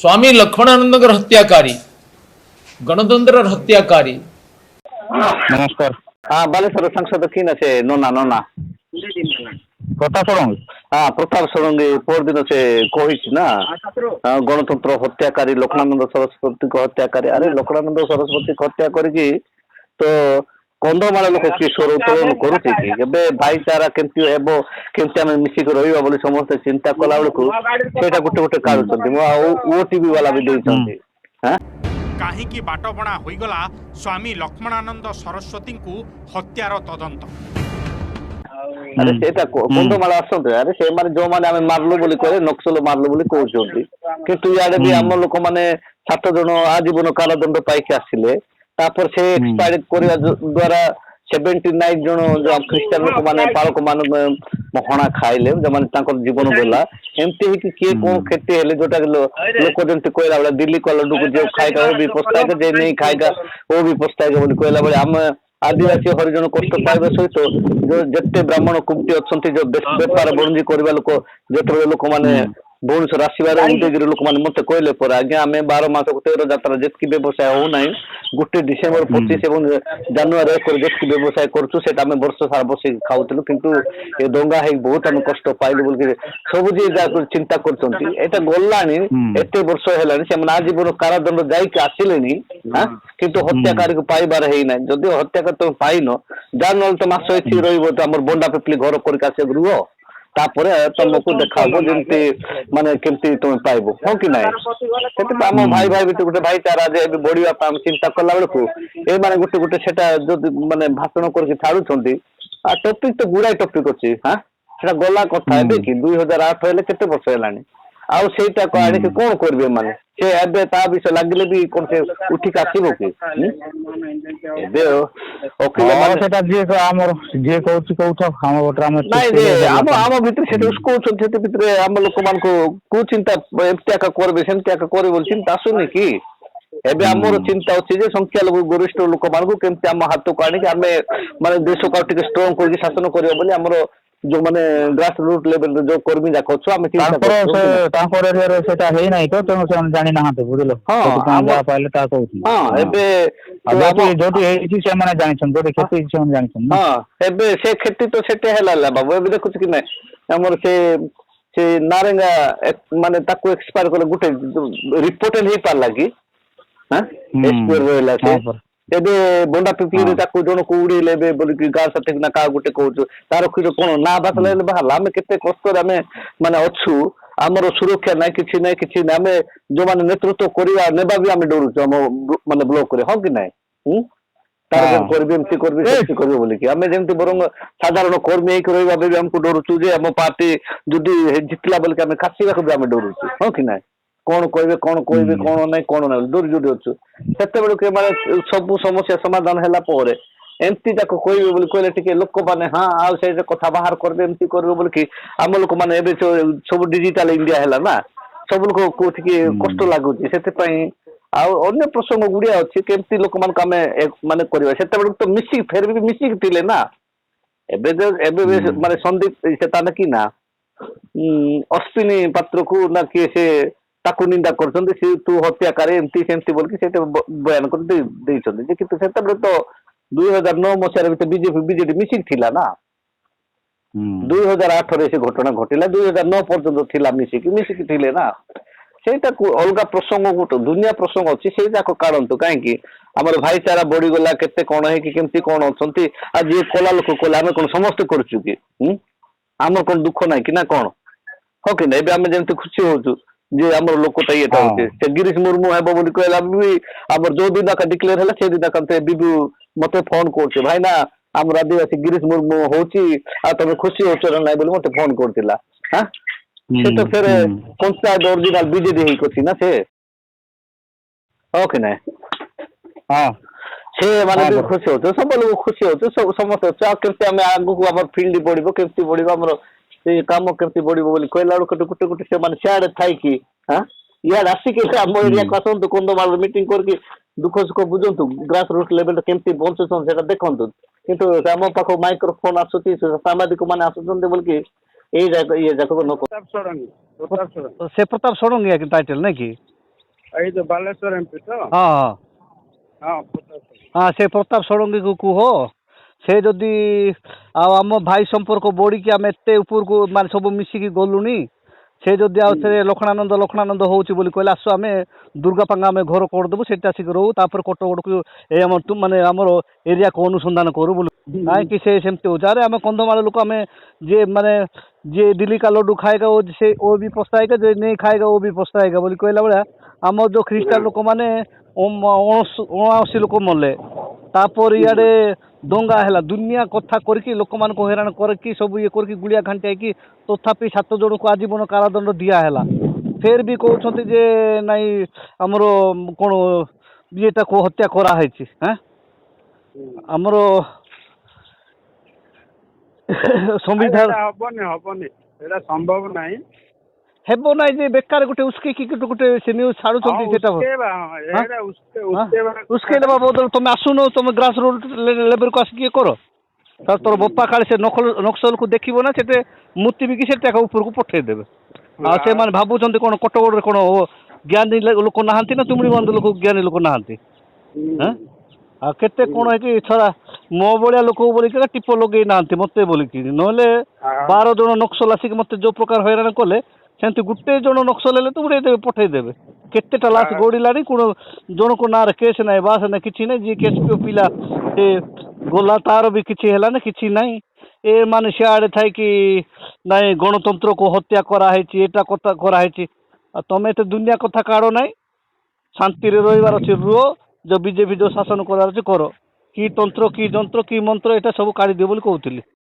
स्वामी लक्ष्मणानंद हत्याकारी गणतंत्र हत्याकारी। नमस्कार। हाँ बालेश्वर सांसद किन से नोना नोना प्रताप षडंगी। हाँ प्रताप षडंगी पर दिन से कही ना गणतंत्र हत्याकारी लक्ष्मणानंद सरस्वती को हत्याकारी। अरे लक्ष्मणानंद सरस्वती को हत्या करके तो कंधमाल लोक किशोर उत्तोलन करुचे कि एबे भाईचारा केमती हेबो केमती आमे मिसिक रहिबा बोली समस्त चिंता कला बेलकु सेटा गुटे गुटे काढुचंती मो ओटीवी वाला भी देइचंती। हां काहींकि बाटबणा होईगला स्वामी लक्ष्मणानंद सरस्वती को हत्यार तदंत। अरे सेटा कंधमाल आसंते अरे से माने जो माने आमे मारलु बोली कहे नक्सल मारलु बोली कहउचंती किंतु याडे भी हम लोक माने 7 जन आजीवन कारादंड पाइके आसिले तापर से एक्सपायर्ड करवा द्वारा 79 जन जो ख्रिस्टान लोक माने पालक मान हणा खाइले जो माने तांकर जीवन गला एमती ही कि किए कोन खेती हेले जोटा लोक जंती कहला बला दिल्ली का लड्डू को जो खाएगा वो भी पछताएगा जे नहीं खाएगा वो भी पछताएगा बोली कहला बले हम आदिवासी हरिजन कष्ट पाइबा सहित जो जत्ते ब्राह्मण कुमती अछंती जो व्यापार वाणिज्य करबा लोक जतरे लोक माने भुवनेश्वर आसबार उदयगिरी लोक मैंने मत कहले पर आज्ञा आम 12 मास 13 जात्रा जितकी व्यवसाय हो ना गोटे डिसेम्बर 25 और जानुरी 1 जितकी व्यवसाय करूँ वर्ष सारा बस खाऊलु किंतु ये दंगा है बहुत आम कष्ट पाइलु बोल सब जी चिंता कर गला एत वर्ष है आजीवन कारादंड जाइए आसिले किंतु हत्याकारी को पाइबार है ना जदि हत्याकारी तुम पाइन जान ना तो मास ये रही बंडा पिपली घर करके रुह तापरे तुमको देखा जमी माने केमती तुम पाइब हाँ कि ना आम भाई भाई भी गोटे भाईचारा जे बढ़िया चिंता कला बेलू ये माने गोटे गोटे सेटा जो माने भाषण करके छाड़ुंट टॉपिक तो गुड़ाई टॉपिक अच्छी हाँ से गला कथा है कि 2008 हेले केते वर्ष है आउ सेटा को आने कौन करेंगे माने से एबे ता विषय लागले भी कौन से उठिक आसीबो कि एबे ओके माने सेटा जे हमर जे कहउची कहउछ हम वोटर हम नहीं रे हम भीतर से उसको छते भीतर हम लोक मान को चिंता एमतिया का करबे सेमतिया का करे बोल चिंता आसुनी कि एबे हमर चिंता अछि जे संख्या लोक गरिष्ठ लोक मान को केमति हम हाथ को आनी कि हमें माने देश को टिके स्ट्रांग करके शासन करियो बोली हमर जो माने ग्रास रूट लेवल जो कर्मी जाक छु हम तांकर एरिया रे सेटा हेई नाही तो तेनु से जानि ना हाते बुझलो हां जा पाइले ता कहउची हां एबे जोटी हेई से माने जानि छन जोटी खेती से जानि छन हां एबे से खेती तो सेटे हेला बाबू एबे देखु कि नै हमर से नारंगा माने ताको एक्सपायर कर गुटे रिपोर्ट हे पार लागी हां एक्सपायर रहला से एबे बंडा पिपली ताको जण को उड़ी लेबे बोली कि गार सटे ना का गुटे कहउछ तार खिर कोन ना बात ले बाहला हम केते कष्ट रे हमें माने अछु हमर सुरक्षा नै किछि नै हमें जो माने नेतृत्व करिया नेबा भी हम डरुछ हम माने ब्लॉक करे हो कि नै टारगेट करबे एमती करबे सेमती करबे बोली कि हमें जेमती बरंग साधारण कर्मी एक रहिबा बे हमको डरुछु जे हम पार्टी जदी जितला बोल के हम खासीबा को हम डरुछु हो कि नै कौन कहबे कौन नहीं कौन ना दूर जुड़ी अच्छु सेते बेलू के माने सब समस्या समाधान हैला परे एमती जाको कहबे बोली कहले टिके लोक माने हां आ से कथा बाहर करबे एमती करबे बोली कि हम लोक माने एबे सब डिजिटल इंडिया हैला ना सब लोक को टिके कष्ट लागुची सेते पई आ अन्य प्रसंग गुड़िया अच्छी केमती लोक मान को माने करबे सेते बेलू तो मिसी फेर भी मिसी थिले ना एबे माने संदीप से ताना कि ना अश्विनी पात्र को ना कि से ताकू निंदा करछन्ते से तू हत्याकारी एमती सेमती बोल के सेते बयान कर देइछन्ते जे किंतु सेते बेले तो 2009 मसिया रे बीजेपी बीजेडी मिसिक थिला ना 2008 रे से घटना घटिला 2009 पर्यंत थिला मिसिक थिले ना सेटा को अलगा प्रसंग गोट दुनिया प्रसंग अछि सेटा को कारण तो काहे कि हमर भाईचारा बड़ी गला केते कोन है कि केमती कोन अछंती आ जे कोला लोक कोला हम कोन समस्त करछु कि हमर कोन दुख नै कि ना कोन हो कि नै बे हम जेमती खुशी होछु जे हमर लोकटा एटा होते से गिरीश मुर्मू हेबो बोली कहला भी हमर जो दिन का डिक्लेयर हला से दिन का बिबू मते फोन करछे भाई ना हमर आदिवासी गिरीश मुर्मू होची आ तमे खुशी होछ नै बोली मते फोन करतिला हां से तो फिर पंचायत ओरिजिनल बीजेडी ही कोची ना से ओके ना हां से माने भी खुशी होछ सब लोग खुशी होछ सब समस्त चा करते हम आगु को हमर फील्ड पड़िबो केमती पड़िबो हमर से काम केमती बढ़िबो बोली कहला गुटे गुटे से माने सियाड थाई कि हां या राशि के हम एरिया कसंतु कोंदमाल मीटिंग करके दुख सुख बुझंतु ग्रास रूट लेवल केमती पहुंचछन सेटा देखंतु किंतु हम पाखो माइक्रोफोन आसुती सामाजिक माने आसुछन बोल के ए जाको ये जाको न प्रताप षडंगी से प्रताप षडंगी टाइटल नै कि ଏଇ ଯୋଉ ବାଲେଶ୍ୱର ଏମପି ତ? ହଁ ହଁ ହଁ ପ୍ରତାପ। ହଁ ସେ ପ୍ରତାପ ଷଡ଼ଙ୍ଗୀକୁ କୁହ ସେ ଯଦି ଆଉ ଆମ ଭାଇ ସମ୍ପର୍କ ବଢ଼ିକି ଆମେ ଏତେ ଉପରକୁ ମାନେ ସବୁ ମିଶିକି ଗଲୁଣି ସେ ଯଦି ଆଉ ଥରେ ଲକ୍ଷ୍ମଣାନନ୍ଦ ହେଉଛି ବୋଲି କହିଲେ ଆସ ଆମେ ଦୁର୍ଗାପାଙ୍ଗା ଆମେ ଘର କରିଦେବୁ ସେଠି ଆସିକି ରହୁ ତାପରେ କଟକକୁ ଏ ଆମର ମାନେ ଆମର ଏରିଆକୁ ଅନୁସନ୍ଧାନ କରୁ ବୋଲି କାହିଁକି ସେ ସେମିତି ହେଉଛି ଆରେ ଆମେ କନ୍ଧମାଳ ଲୋକ ଆମେ ଯିଏ ଦିଲ୍ଲୀ का लड्डू खाएगा वो भी पछताएगा जो नहीं खाएगा वो भी पछताएगा ବୋଲି କହିଲା ଭଳିଆ ଆମର ଯେଉଁ ଖ୍ରୀଷ୍ଟିଆନ ଲୋକମାନେ 79 ଲୋକ ମଲେ ତାପରେ ଇଆଡ଼େ ଦଙ୍ଗା ହେଲା ଦୁନିଆ କଥା କରିକି ଲୋକମାନଙ୍କୁ ହଇରାଣ କରିକି ସବୁ ଇଏ କରିକି ଗୁଳିଆ ଘାଣ୍ଟିଆଇକି ତଥାପି 7 ଜଣଙ୍କୁ ଆଜୀବନ କାରାଦଣ୍ଡ ଦିଆହେଲା ଫେର ବି କହୁଛନ୍ତି ଯେ ନାଇଁ ଆମର କ'ଣ ଇଏଟାକୁ ହତ୍ୟା କରାହେଇଛି ଆମର ସମ୍ବିଧାନ ହବନି ଏଇଟା ସମ୍ଭବ ନାହିଁ। ହେବ ନାହିଁ ଯେ ବେକାର ଗୋଟେ ଉସ୍କେଇକି ଗୋଟେ ସେ ନ୍ୟୁଜ୍ ଛାଡ଼ୁଛନ୍ତି ସେଟା ଉସ୍କେଇ ଦେବା ବଦଳ ତମେ ଆସୁନ ତମେ ଗ୍ରାସ ରୁଟ୍ ଲେବଲକୁ ଆସିକି ଇଏ କର ତୋର ବୋପା କାଳେ ସେ ନକ୍ସଲକୁ ଦେଖିବ ନା ସେଠି ମୁତିବିକି ସେଠି ଉପରକୁ ପଠେଇଦେବେ ଆଉ ସେମାନେ ଭାବୁଛନ୍ତି କ'ଣ କଟକରେ କ'ଣ ଜ୍ଞାନୀ ଲୋକ ନାହାନ୍ତି ନା ତୁମୁଡ଼ି ବନ୍ଧ ଲୋକ ଜ୍ଞାନୀ ଲୋକ ନାହାନ୍ତି ଆଉ କେତେ କ'ଣ ହେଇକି ଛଡ଼ା ମୋ ଭଳିଆ ଲୋକ ବୋଲିକି ଟିପ ଲଗେଇ ନାହାନ୍ତି ମୋତେ ବୋଲିକି ନହେଲେ 12 ଜଣ ନକ୍ସଲ ଆସିକି ମୋତେ ଯେଉଁ ପ୍ରକାର ହଇରାଣ କଲେ ସେମିତି ଗୋଟେ ଜଣ ନକ୍ସଲ ହେଲେ ତ ଉଡ଼େଇ ପଠେଇଦେବେ କେତେଟା ଲାଶ ଗଡ଼ିଲାଣି କ'ଣ ଜଣଙ୍କ ନାଁରେ କେସ୍ ନାହିଁ ବାସ ନାହିଁ କିଛି ନାହିଁ ଯିଏ କେସ୍ ପିଲା ସେ ଗଲା ତାର ବି କିଛି ହେଲା ନା କିଛି ନାହିଁ ଏମାନେ ସିଆଡ଼େ ଥାଇକି ନାଇଁ ଗଣତନ୍ତ୍ରକୁ ହତ୍ୟା କରାହେଇଛି ଏଇଟା କଥା କରାହେଇଛି ଆଉ ତମେ ଏତେ ଦୁନିଆ କଥା କାଢ଼ ନାହିଁ ଶାନ୍ତିରେ ରହିବାର ଅଛି ରୁହ ଯେଉଁ ବିଜେପି ଯେଉଁ ଶାସନ କରିବାର ଅଛି କର କି ତନ୍ତ୍ର କି ଯନ୍ତ୍ର କି ମନ୍ତ୍ର ଏଇଟା ସବୁ କାଢ଼ିଦିଅ ବୋଲି କହୁଥିଲି।